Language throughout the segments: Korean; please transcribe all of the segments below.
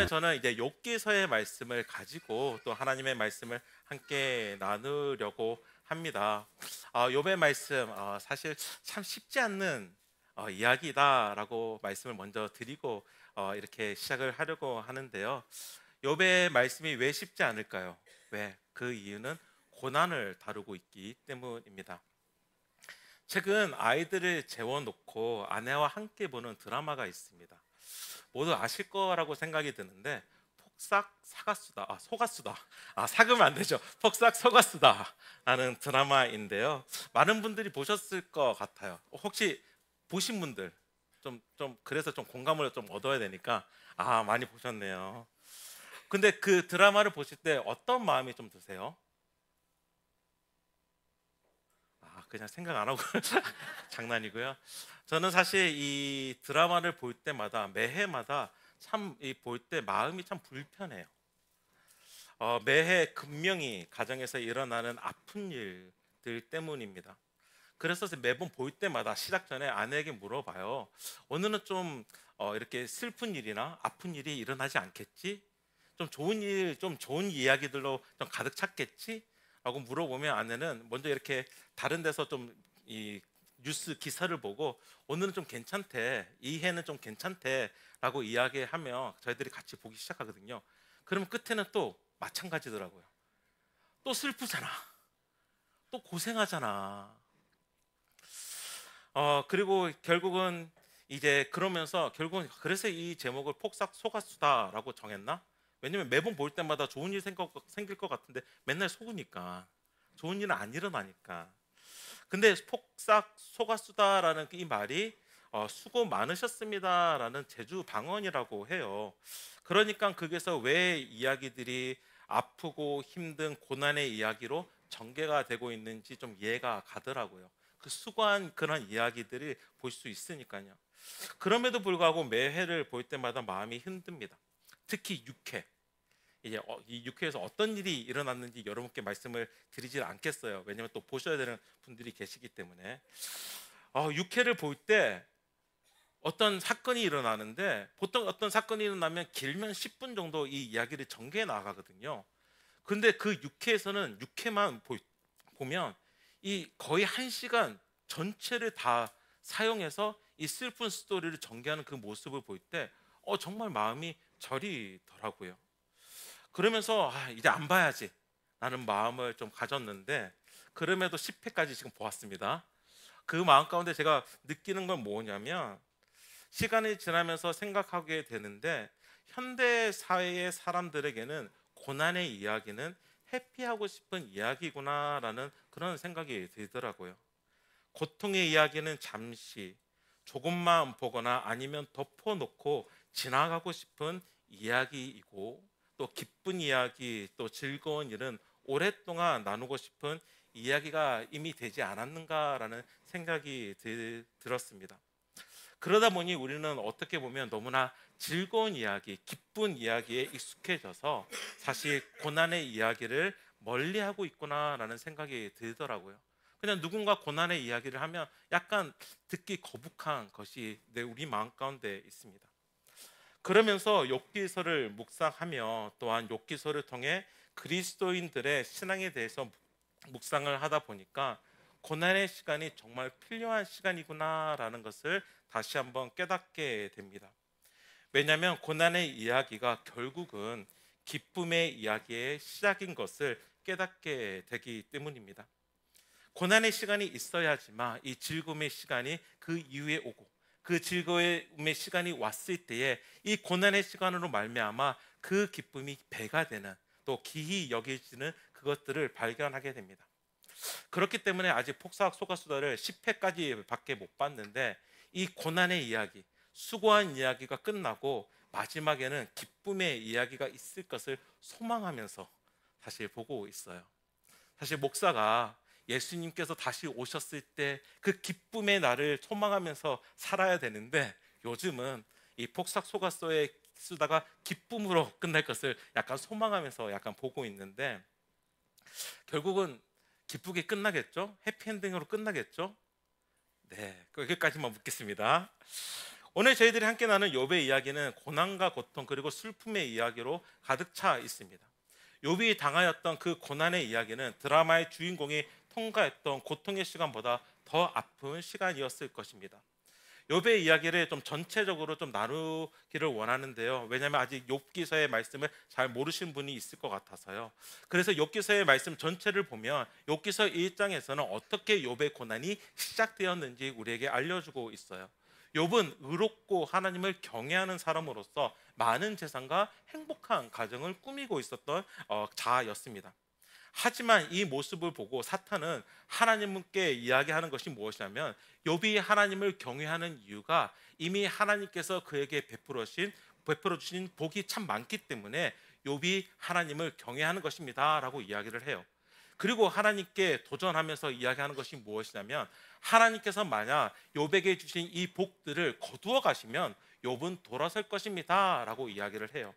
저는 이제 욥기서의 말씀을 가지고 또 하나님의 말씀을 함께 나누려고 합니다. 욥의 말씀 사실 참 쉽지 않는 이야기다라고 말씀을 먼저 드리고 이렇게 시작을 하려고 하는데요. 욥의 말씀이 왜 쉽지 않을까요? 왜? 그 이유는 고난을 다루고 있기 때문입니다. 최근 아이들을 재워놓고 아내와 함께 보는 드라마가 있습니다. 모두 아실 거라고 생각이 드는데 폭삭 사가수다 소가수다 사그면 안 되죠. 폭삭 소가수다라는 드라마인데요. 많은 분들이 보셨을 것 같아요. 혹시 보신 분들 좀 그래서 좀 공감을 좀 얻어야 되니까 많이 보셨네요. 근데 그 드라마를 보실 때 어떤 마음이 좀 드세요? 그냥 생각 안 하고 장난이고요. 저는 사실 이 드라마를 볼 때마다 매해마다 참 볼 때 마음이 참 불편해요. 매해 금명이 가정에서 일어나는 아픈 일들 때문입니다. 그래서 매번 볼 때마다 시작 전에 아내에게 물어봐요. 오늘은 좀 이렇게 슬픈 일이나 아픈 일이 일어나지 않겠지? 좀 좋은 일, 좀 좋은 이야기들로 좀 가득 찼겠지? 라고 물어보면 아내는 먼저 이렇게 다른 데서 좀 이 뉴스 기사를 보고 오늘은 좀 괜찮대, 이 해는 좀 괜찮대 라고 이야기하며 저희들이 같이 보기 시작하거든요. 그러면 끝에는 또 마찬가지더라고요. 또 슬프잖아, 또 고생하잖아. 그리고 결국은 이제 그러면서 결국은 그래서 이 제목을 폭삭 속았수다라고 정했나? 왜냐면 매번 볼 때마다 좋은 일 생길 것 같은데 맨날 속으니까 좋은 일은 안 일어나니까. 근데 폭삭 속았수다라는 이 말이 수고 많으셨습니다라는 제주 방언이라고 해요. 그러니까 거기서 왜 이야기들이 아프고 힘든 고난의 이야기로 전개가 되고 있는지 좀 이해가 가더라고요. 그 수고한 그런 이야기들을 볼 수 있으니까요. 그럼에도 불구하고 매회를 볼 때마다 마음이 흔듭니다. 특히 6회. 이제 이 6회에서 어떤 일이 일어났는지 여러분께 말씀을 드리질 않겠어요. 왜냐하면 또 보셔야 되는 분들이 계시기 때문에. 6회를 볼 때 어떤 사건이 일어나는데 보통 어떤 사건이 일어나면 길면 10분 정도 이 이야기를 전개해 나가거든요. 근데 그 6회에서는 6회만 보면 이 거의 1시간 전체를 다 사용해서 이 슬픈 스토리를 전개하는 그 모습을 볼 때 정말 마음이 저리더라고요. 그러면서 이제 안 봐야지 라는 마음을 좀 가졌는데 그럼에도 10회까지 지금 보았습니다. 그 마음 가운데 제가 느끼는 건 뭐냐면 시간이 지나면서 생각하게 되는데 현대 사회의 사람들에게는 고난의 이야기는 해피하고 싶은 이야기구나라는 그런 생각이 들더라고요. 고통의 이야기는 잠시 조금만 보거나 아니면 덮어놓고 지나가고 싶은 이야기이고 또 기쁜 이야기 또 즐거운 일은 오랫동안 나누고 싶은 이야기가 이미 되지 않았는가라는 생각이 들었습니다. 그러다 보니 우리는 어떻게 보면 너무나 즐거운 이야기, 기쁜 이야기에 익숙해져서 사실 고난의 이야기를 멀리하고 있구나라는 생각이 들더라고요. 그냥 누군가 고난의 이야기를 하면 약간 듣기 거북한 것이 우리 마음 가운데 있습니다. 그러면서 욥기서를 묵상하며 또한 욥기서를 통해 그리스도인들의 신앙에 대해서 묵상을 하다 보니까 고난의 시간이 정말 필요한 시간이구나라는 것을 다시 한번 깨닫게 됩니다. 왜냐하면 고난의 이야기가 결국은 기쁨의 이야기의 시작인 것을 깨닫게 되기 때문입니다. 고난의 시간이 있어야지만 이 즐거움의 시간이 그 이후에 오고 그 즐거움의 시간이 왔을 때에 이 고난의 시간으로 말미암아 그 기쁨이 배가 되는 또 기히 여겨지는 그것들을 발견하게 됩니다. 그렇기 때문에 아직 폭삭 속았수다를 10회까지 밖에 못 봤는데 이 고난의 이야기, 수고한 이야기가 끝나고 마지막에는 기쁨의 이야기가 있을 것을 소망하면서 사실 보고 있어요. 사실 목사가 예수님께서 다시 오셨을 때 그 기쁨의 날을 소망하면서 살아야 되는데 요즘은 이 폭삭 속았수다의 수다가 기쁨으로 끝날 것을 약간 소망하면서 약간 보고 있는데 결국은 기쁘게 끝나겠죠? 해피엔딩으로 끝나겠죠? 네, 여기까지만 묻겠습니다. 오늘 저희들이 함께 나눈 욥의 이야기는 고난과 고통 그리고 슬픔의 이야기로 가득 차 있습니다. 욥이 당하였던 그 고난의 이야기는 드라마의 주인공이 통과했던 고통의 시간보다 더 아픈 시간이었을 것입니다. 욥의 이야기를 좀 전체적으로 좀 나누기를 원하는데요. 왜냐하면 아직 욥기서의 말씀을 잘 모르신 분이 있을 것 같아서요. 그래서 욥기서의 말씀 전체를 보면 욥기서 1장에서는 어떻게 욥의 고난이 시작되었는지 우리에게 알려주고 있어요. 욥은 의롭고 하나님을 경외하는 사람으로서 많은 재산과 행복한 가정을 꾸미고 있었던 자였습니다. 하지만 이 모습을 보고 사탄은 하나님께 이야기하는 것이 무엇이냐면 욥이 하나님을 경외하는 이유가 이미 하나님께서 그에게 베풀어 주신 복이 참 많기 때문에 욥이 하나님을 경외하는 것입니다라고 이야기를 해요. 그리고 하나님께 도전하면서 이야기하는 것이 무엇이냐면 하나님께서 만약 욥에게 주신 이 복들을 거두어 가시면 욥은 돌아설 것입니다라고 이야기를 해요.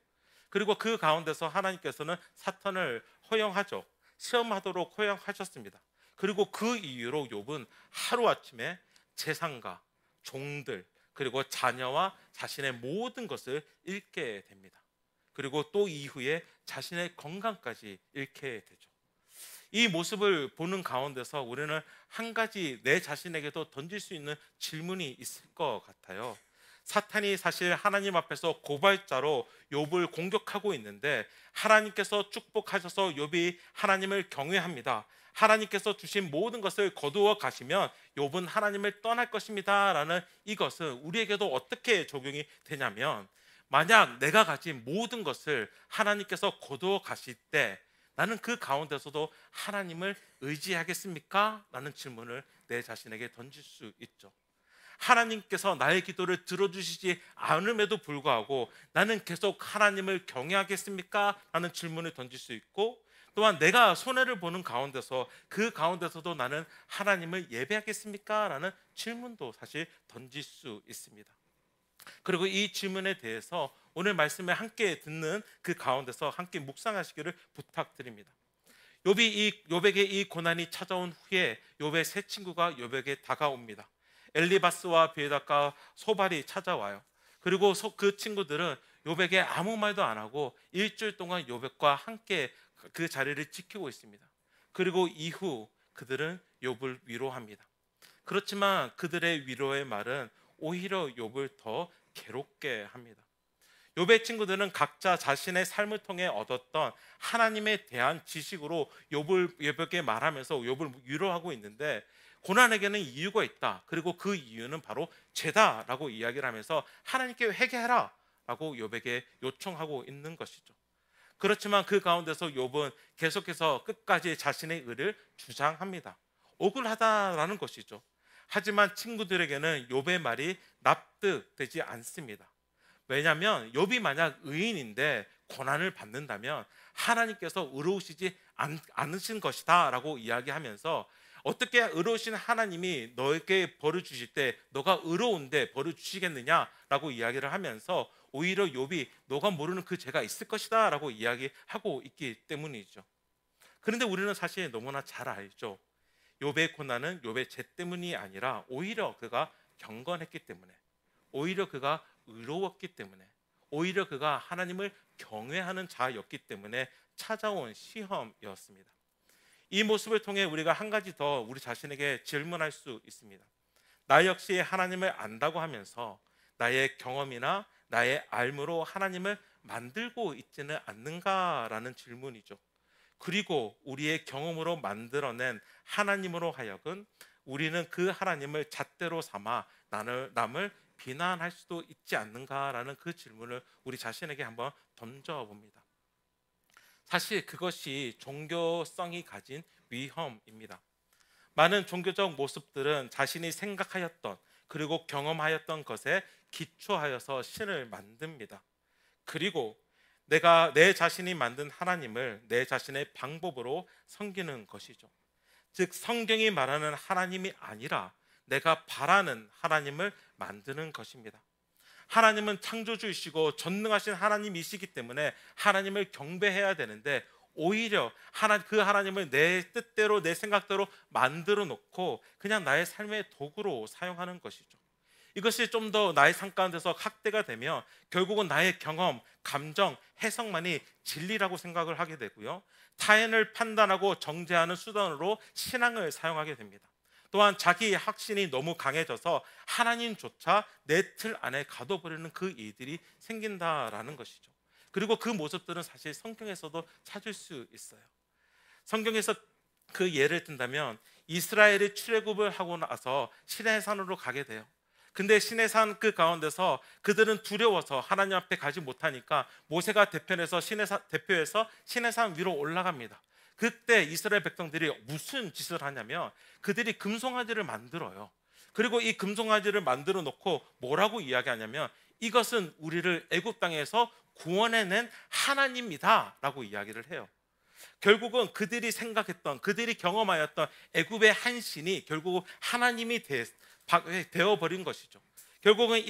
그리고 그 가운데서 하나님께서는 사탄을 허용하죠. 시험하도록 허용하셨습니다. 그리고 그 이유로 욥은 하루아침에 재산과 종들 그리고 자녀와 자신의 모든 것을 잃게 됩니다. 그리고 또 이후에 자신의 건강까지 잃게 되죠. 이 모습을 보는 가운데서 우리는 한 가지 내 자신에게도 던질 수 있는 질문이 있을 것 같아요. 사탄이 사실 하나님 앞에서 고발자로 욥을 공격하고 있는데 하나님께서 축복하셔서 욥이 하나님을 경외합니다. 하나님께서 주신 모든 것을 거두어 가시면 욥은 하나님을 떠날 것입니다 라는 이것은 우리에게도 어떻게 적용이 되냐면 만약 내가 가진 모든 것을 하나님께서 거두어 가실 때 나는 그 가운데서도 하나님을 의지하겠습니까? 라는 질문을 내 자신에게 던질 수 있죠. 하나님께서 나의 기도를 들어주시지 않음에도 불구하고 나는 계속 하나님을 경외하겠습니까? 라는 질문을 던질 수 있고 또한 내가 손해를 보는 가운데서 그 가운데서도 나는 하나님을 예배하겠습니까? 라는 질문도 사실 던질 수 있습니다. 그리고 이 질문에 대해서 오늘 말씀을 함께 듣는 그 가운데서 함께 묵상하시기를 부탁드립니다. 욥에게 이 고난이 찾아온 후에 욥의 세 친구가 욥에게 다가옵니다. 엘리바스와 빌닷과 소발이 찾아와요. 그리고 그 친구들은 욥에게 아무 말도 안 하고 일주일 동안 욥과 함께 그 자리를 지키고 있습니다. 그리고 이후 그들은 욥을 위로합니다. 그렇지만 그들의 위로의 말은 오히려 욥을 더 괴롭게 합니다. 욥의 친구들은 각자 자신의 삶을 통해 얻었던 하나님에 대한 지식으로 욥에게 말하면서 욥을 위로하고 있는데 고난에게는 이유가 있다. 그리고 그 이유는 바로 죄다라고 이야기를 하면서 하나님께 회개해라 라고 욥에게 요청하고 있는 것이죠. 그렇지만 그 가운데서 욥은 계속해서 끝까지 자신의 의를 주장합니다. 억울하다라는 것이죠. 하지만 친구들에게는 욥의 말이 납득되지 않습니다. 왜냐하면 욥이 만약 의인인데 고난을 받는다면 하나님께서 의로우시지 않으신 것이다 라고 이야기하면서 어떻게 의로우신 하나님이 너에게 벌을 주실 때 너가 의로운데 벌을 주시겠느냐라고 이야기를 하면서 오히려 욥이 너가 모르는 그 죄가 있을 것이다 라고 이야기하고 있기 때문이죠. 그런데 우리는 사실 너무나 잘 알죠. 욥의 고난은 욥의 죄 때문이 아니라 오히려 그가 경건했기 때문에, 오히려 그가 의로웠기 때문에, 오히려 그가 하나님을 경외하는 자였기 때문에 찾아온 시험이었습니다. 이 모습을 통해 우리가 한 가지 더 우리 자신에게 질문할 수 있습니다. 나 역시 하나님을 안다고 하면서 나의 경험이나 나의 알므로 하나님을 만들고 있지는 않는가라는 질문이죠. 그리고 우리의 경험으로 만들어낸 하나님으로 하여금 우리는 그 하나님을 잣대로 삼아 남을 비난할 수도 있지 않는가라는 그 질문을 우리 자신에게 한번 던져봅니다. 사실 그것이 종교성이 가진 위험입니다. 많은 종교적 모습들은 자신이 생각하였던 그리고 경험하였던 것에 기초하여서 신을 만듭니다. 그리고 내가 내 자신이 만든 하나님을 내 자신의 방법으로 섬기는 것이죠. 즉 성경이 말하는 하나님이 아니라 내가 바라는 하나님을 만드는 것입니다. 하나님은 창조주이시고 전능하신 하나님이시기 때문에 하나님을 경배해야 되는데 오히려 그 하나님을 내 뜻대로 내 생각대로 만들어 놓고 그냥 나의 삶의 도구로 사용하는 것이죠. 이것이 좀 더 나의 삶 가운데서 확대가 되면 결국은 나의 경험, 감정, 해석만이 진리라고 생각을 하게 되고요, 타인을 판단하고 정죄하는 수단으로 신앙을 사용하게 됩니다. 또한 자기 확신이 너무 강해져서 하나님조차 내 틀 안에 가둬버리는 그 일들이 생긴다라는 것이죠. 그리고 그 모습들은 사실 성경에서도 찾을 수 있어요. 성경에서 그 예를 든다면 이스라엘이 출애굽을 하고 나서 시내산으로 가게 돼요. 근데 시내산 그 가운데서 그들은 두려워서 하나님 앞에 가지 못하니까 모세가 대표해서 시내산 위로 올라갑니다. 그때 이스라엘 백성들이 무슨 짓을 하냐면 그들이 금송아지를 만들어요. 그리고 이 금송아지를 만들어 놓고 뭐라고 이야기하냐면 이것은 우리를 애굽 땅에서 구원해낸 하나님이다 라고 이야기를 해요. 결국은 그들이 생각했던, 그들이 경험하였던 애굽의 한 신이 결국 하나님이 되어버린 것이죠. 결국은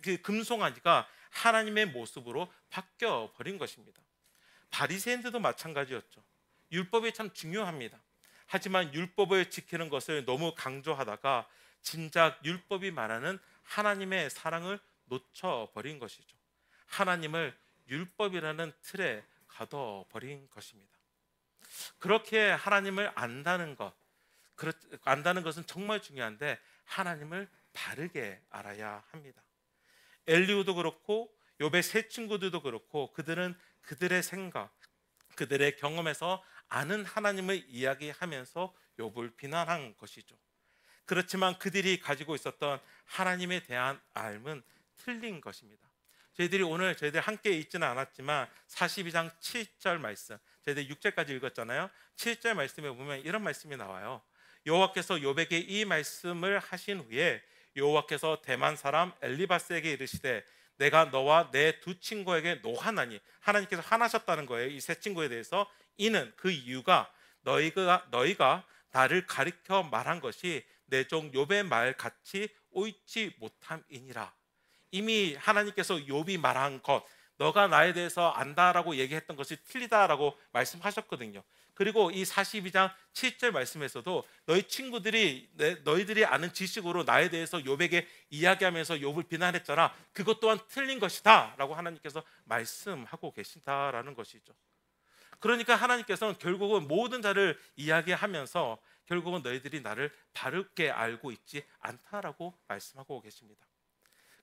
그 금송아지가 하나님의 모습으로 바뀌어 버린 것입니다. 바리새인들도 마찬가지였죠. 율법이 참 중요합니다. 하지만 율법을 지키는 것을 너무 강조하다가 진작 율법이 말하는 하나님의 사랑을 놓쳐버린 것이죠. 하나님을 율법이라는 틀에 가둬버린 것입니다. 그렇게 하나님을 안다는 것은 정말 중요한데 하나님을 바르게 알아야 합니다. 엘리후도 그렇고 욥의 세 친구들도 그렇고 그들은 그들의 생각, 그들의 경험에서 아는 하나님을 이야기하면서 욥을 비난한 것이죠. 그렇지만 그들이 가지고 있었던 하나님에 대한 알은 틀린 것입니다. 저희들이 함께 읽지는 않았지만 42장 7절 말씀, 저희들이 6절까지 읽었잖아요. 7절 말씀에 보면 이런 말씀이 나와요. 여호와께서 욥에게 이 말씀을 하신 후에 여호와께서 대만 사람 엘리바스에게 이르시되 내가 너와 내 두 친구에게 노하나니, 하나님께서 화나셨다는 거예요. 이 세 친구에 대해서. 이는 그 이유가 너희가 나를 가리켜 말한 것이 내 종 욥의 말 같이 옳지 못함이니라. 이미 하나님께서 욥이 말한 것, 너가 나에 대해서 안다라고 얘기했던 것이 틀리다라고 말씀하셨거든요. 그리고 이 42장 7절 말씀에서도 너희들이 아는 지식으로 나에 대해서 욥에게 이야기하면서 욥을 비난했잖아. 그것 또한 틀린 것이다 라고 하나님께서 말씀하고 계신다라는 것이죠. 그러니까 하나님께서는 결국은 모든 자를 이야기하면서 결국은 너희들이 나를 바르게 알고 있지 않다라고 말씀하고 계십니다.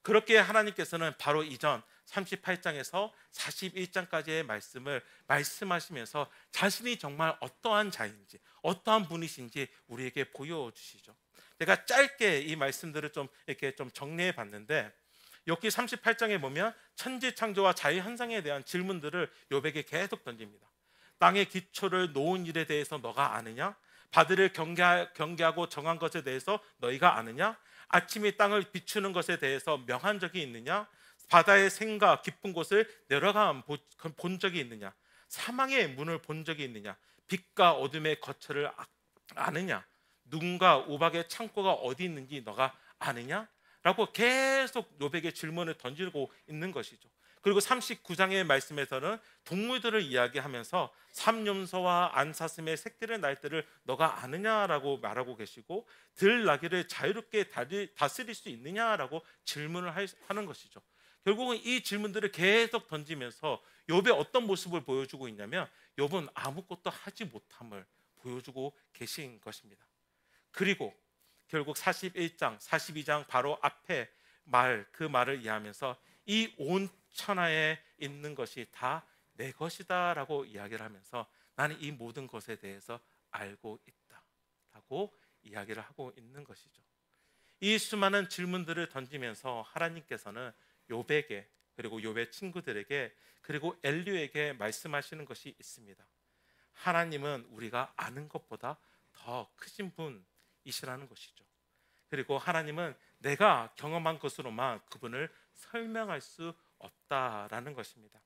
그렇게 하나님께서는 바로 이전 38장에서 41장까지의 말씀을 말씀하시면서 자신이 정말 어떠한 자인지, 어떠한 분이신지 우리에게 보여주시죠. 제가 짧게 이 말씀들을 이렇게 정리해 봤는데, 여기 38장에 보면 천지 창조와 자유 현상에 대한 질문들을 욥에게 계속 던집니다. 땅의 기초를 놓은 일에 대해서 너가 아느냐? 바다를 경계하고 정한 것에 대해서 너희가 아느냐? 아침이 땅을 비추는 것에 대해서 명한 적이 있느냐? 바다의 샘과 깊은 곳을 내려가 본 적이 있느냐? 사망의 문을 본 적이 있느냐? 빛과 어둠의 거처를 아느냐? 눈과 우박의 창고가 어디 있는지 너가 아느냐? 라고 계속 욥에게 질문을 던지고 있는 것이죠. 그리고 39장의 말씀에서는 동물들을 이야기하면서 삼염소와 안사슴의 새끼를 날 때를 너가 아느냐라고 말하고 계시고, 들나귀를 자유롭게 다스릴 수 있느냐라고 질문을 하는 것이죠. 결국은 이 질문들을 계속 던지면서 욥의 어떤 모습을 보여주고 있냐면 욥은 아무것도 하지 못함을 보여주고 계신 것입니다. 그리고 결국 41장, 42장 바로 앞에 그 말을 이해하면서 이 온 천하에 있는 것이 다 내 것이다 라고 이야기를 하면서 나는 이 모든 것에 대해서 알고 있다 라고 이야기를 하고 있는 것이죠. 이 수많은 질문들을 던지면서 하나님께서는 욥에게, 그리고 욥의 친구들에게, 그리고 엘리후에게 말씀하시는 것이 있습니다. 하나님은 우리가 아는 것보다 더 크신 분이시라는 것이죠. 그리고 하나님은 내가 경험한 것으로만 그분을 설명할 수 없다라는 것입니다.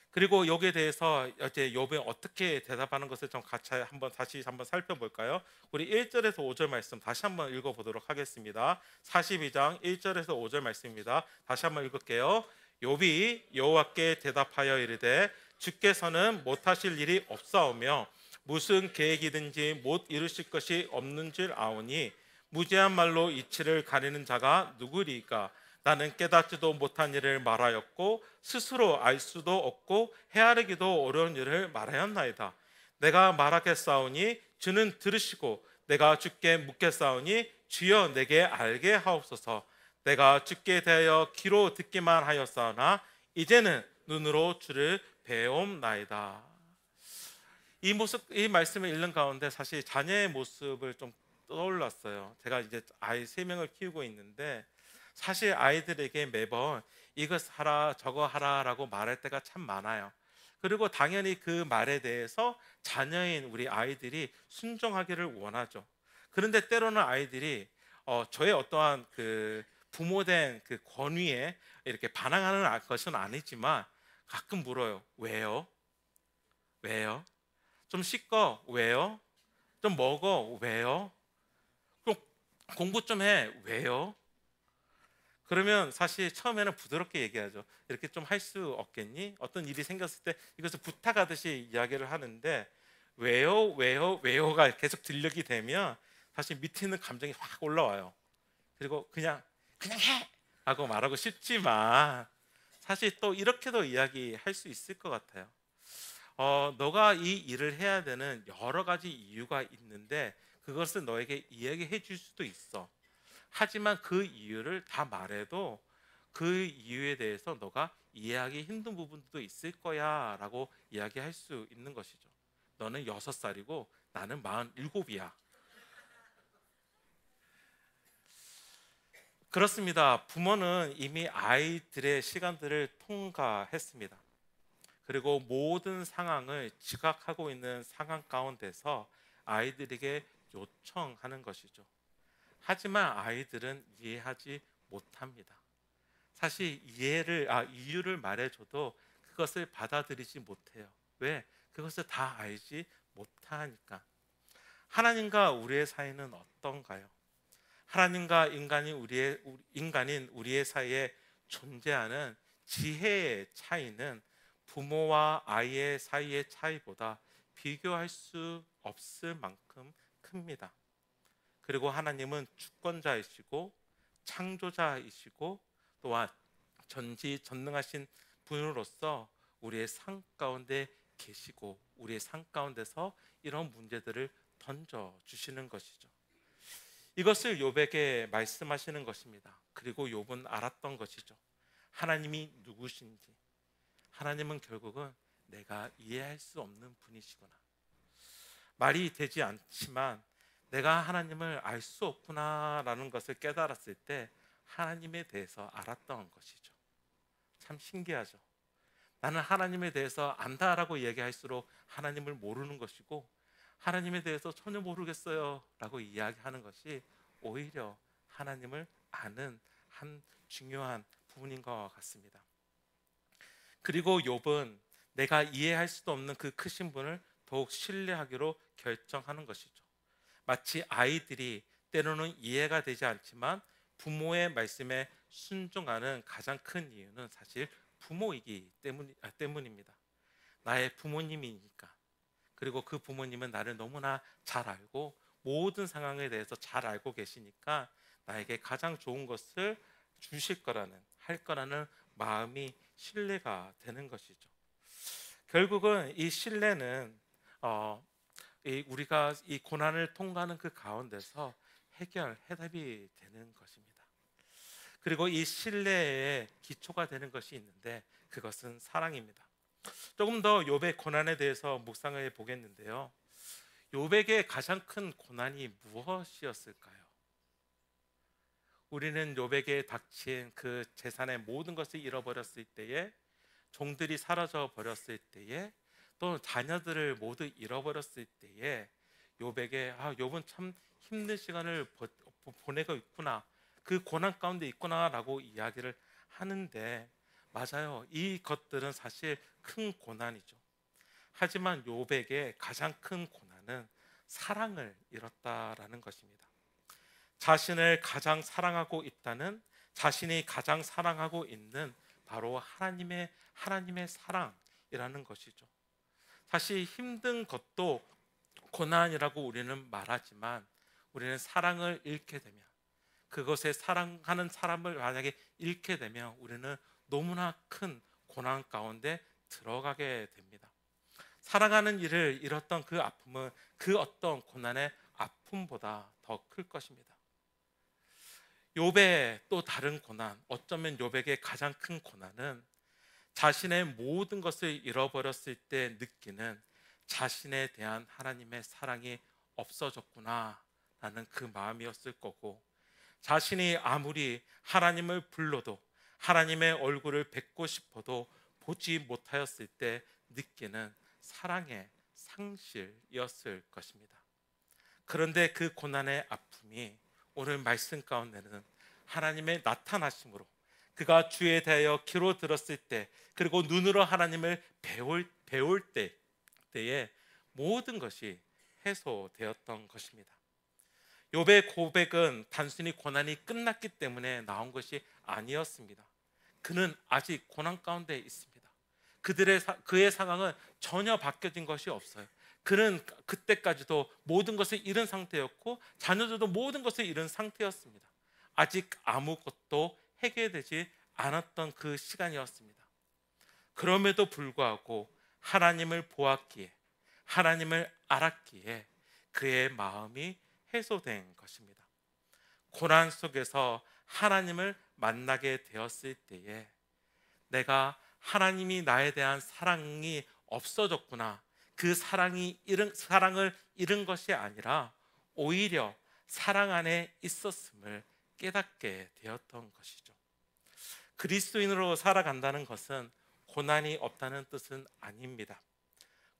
그리고 여기에 대해서 이제 욥이 어떻게 대답하는 것을 좀 다시 한번 살펴볼까요? 우리 1절에서 5절 말씀 다시 한번 읽어보도록 하겠습니다. 42장 1절에서 5절 말씀입니다. 다시 한번 읽을게요. 욥이 여호와께 대답하여 이르되 주께서는 못하실 일이 없사오며 무슨 계획이든지 못 이루실 것이 없는 줄 아오니 무지한 말로 이치를 가리는 자가 누구리까? 나는 깨닫지도 못한 일을 말하였고 스스로 알 수도 없고 헤아리기도 어려운 일을 말하였나이다. 내가 말하겠사오니 주는 들으시고 내가 주께 묻겠사오니 주여 내게 알게 하옵소서. 내가 주께 대하여 귀로 듣기만 하였사오나 이제는 눈으로 주를 배움나이다. 이 말씀을 읽는 가운데 사실 자녀의 모습을 좀 떠올랐어요. 제가 이제 아이 3명을 키우고 있는데 사실 아이들에게 매번 이것 하라 저거 하라라고 말할 때가 참 많아요. 그리고 당연히 그 말에 대해서 자녀인 우리 아이들이 순종하기를 원하죠. 그런데 때로는 아이들이 저의 어떠한 그 부모된 그 권위에 이렇게 반항하는 것은 아니지만 가끔 물어요. 왜요? 왜요? 좀 씻고 왜요? 좀 먹어 왜요? 그럼 공부 좀 해 왜요? 그러면 사실 처음에는 부드럽게 얘기하죠. 이렇게 좀 할 수 없겠니? 어떤 일이 생겼을 때 이것을 부탁하듯이 이야기를 하는데 왜요? 왜요? 왜요가 계속 들리게 되면 사실 밑에 있는 감정이 확 올라와요. 그리고 그냥 해! 라고 말하고 싶지만 사실 또 이렇게도 이야기할 수 있을 것 같아요. 너가 이 일을 해야 되는 여러 가지 이유가 있는데 그것을 너에게 이야기해 줄 수도 있어. 하지만 그 이유를 다 말해도 그 이유에 대해서 너가 이해하기 힘든 부분도 있을 거야 라고 이야기할 수 있는 것이죠. 너는 6살이고 나는 47이야. 그렇습니다. 부모는 이미 아이들의 시간들을 통과했습니다. 그리고 모든 상황을 지각하고 있는 상황 가운데서 아이들에게 요청하는 것이죠. 하지만 아이들은 이해하지 못합니다. 사실 이유를 말해줘도 그것을 받아들이지 못해요. 왜? 그것을 다 알지 못하니까. 하나님과 우리의 사이는 어떤가요? 하나님과 인간인 우리의 사이에 존재하는 지혜의 차이는 부모와 아이의 사이의 차이보다 비교할 수 없을 만큼 큽니다. 그리고 하나님은 주권자이시고 창조자이시고 또한 전지전능하신 분으로서 우리의 삶 가운데 계시고 우리의 삶 가운데서 이런 문제들을 던져 주시는 것이죠. 이것을 욥에게 말씀하시는 것입니다. 그리고 욥은 알았던 것이죠. 하나님이 누구신지. 하나님은 결국은 내가 이해할 수 없는 분이시구나. 말이 되지 않지만 내가 하나님을 알 수 없구나라는 것을 깨달았을 때 하나님에 대해서 알았던 것이죠. 참 신기하죠. 나는 하나님에 대해서 안다라고 얘기할수록 하나님을 모르는 것이고 하나님에 대해서 전혀 모르겠어요 라고 이야기하는 것이 오히려 하나님을 아는 한 중요한 부분인 것 같습니다. 그리고 욥은 내가 이해할 수도 없는 그 크신 분을 더욱 신뢰하기로 결정하는 것이죠. 마치 아이들이 때로는 이해가 되지 않지만 부모의 말씀에 순종하는 가장 큰 이유는 사실 부모이기 때문입니다. 나의 부모님이니까. 그리고 그 부모님은 나를 너무나 잘 알고 모든 상황에 대해서 잘 알고 계시니까 나에게 가장 좋은 것을 주실 거라는 할 거라는 마음이 신뢰가 되는 것이죠. 결국은 이 신뢰는 우리가 이 고난을 통과하는 그 가운데서 해답이 되는 것입니다. 그리고 이 신뢰의 기초가 되는 것이 있는데 그것은 사랑입니다. 조금 더 욥의 고난에 대해서 묵상해 보겠는데요. 욥에게 가장 큰 고난이 무엇이었을까요? 우리는 욥에게 닥친 그 재산의 모든 것을 잃어버렸을 때에, 종들이 사라져 버렸을 때에, 또 자녀들을 모두 잃어버렸을 때에 욥에게 욥은 참 힘든 시간을 보내고 있구나, 그 고난 가운데 있구나라고 이야기를 하는데 맞아요. 이 것들은 사실 큰 고난이죠. 하지만 욥에게 가장 큰 고난은 사랑을 잃었다라는 것입니다. 자신을 가장 사랑하고 있다는, 자신이 가장 사랑하고 있는 바로 하나님의 사랑이라는 것이죠. 사실 힘든 것도 고난이라고 우리는 말하지만 우리는 사랑을 잃게 되면, 그것에 사랑하는 사람을 만약에 잃게 되면 우리는 너무나 큰 고난 가운데 들어가게 됩니다. 사랑하는 이를 잃었던 그 아픔은 그 어떤 고난의 아픔보다 더 클 것입니다. 욥의 또 다른 고난, 어쩌면 욥에게 가장 큰 고난은 자신의 모든 것을 잃어버렸을 때 느끼는 자신에 대한 하나님의 사랑이 없어졌구나 라는 그 마음이었을 거고, 자신이 아무리 하나님을 불러도 하나님의 얼굴을 뵙고 싶어도 보지 못하였을 때 느끼는 사랑의 상실이었을 것입니다. 그런데 그 고난의 아픔이 오늘 말씀 가운데는 하나님의 나타나심으로, 그가 주에 대하여 귀로 들었을 때, 그리고 눈으로 하나님을 배울 때에 모든 것이 해소되었던 것입니다. 욥의 고백은 단순히 고난이 끝났기 때문에 나온 것이 아니었습니다. 그는 아직 고난 가운데 있습니다. 그의 상황은 전혀 바뀌어진 것이 없어요. 그는 그때까지도 모든 것을 잃은 상태였고 자녀들도 모든 것을 잃은 상태였습니다. 아직 아무것도 해결되지 않았던 그 시간이었습니다. 그럼에도 불구하고 하나님을 보았기에, 하나님을 알았기에 그의 마음이 해소된 것입니다. 고난 속에서 하나님을 만나게 되었을 때에 내가 하나님이 나에 대한 사랑이 없어졌구나, 그 사랑을 잃은 것이 아니라 오히려 사랑 안에 있었음을 깨닫게 되었던 것이죠. 그리스도인으로 살아간다는 것은 고난이 없다는 뜻은 아닙니다.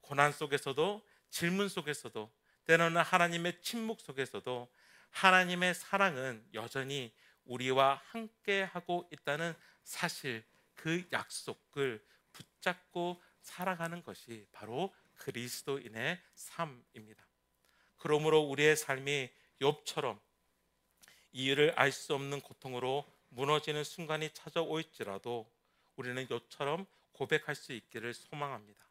고난 속에서도, 질문 속에서도, 때로는 하나님의 침묵 속에서도 하나님의 사랑은 여전히 우리와 함께 하고 있다는 사실, 그 약속을 붙잡고 살아가는 것이 바로 그리스도인의 삶입니다. 그러므로 우리의 삶이 욥처럼 이유를 알 수 없는 고통으로 무너지는 순간이 찾아올지라도 우리는 욥처럼 고백할 수 있기를 소망합니다.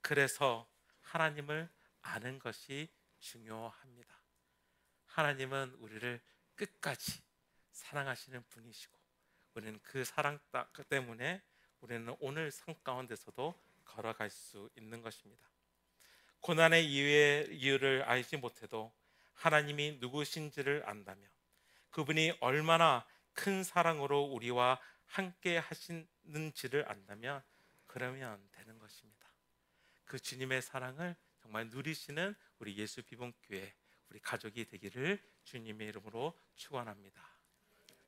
그래서 하나님을 아는 것이 중요합니다. 하나님은 우리를 끝까지 사랑하시는 분이시고, 우리는 그 사랑 때문에 우리는 오늘 삶 가운데서도 걸어갈 수 있는 것입니다. 고난의 이유를 알지 못해도 하나님이 누구신지를 안다면, 그분이 얼마나 큰 사랑으로 우리와 함께 하시는지를 안다면 그러면 되는 것입니다. 그 주님의 사랑을 정말 누리시는 우리 예수 비봉교회, 우리 가족이 되기를 주님의 이름으로 축원합니다.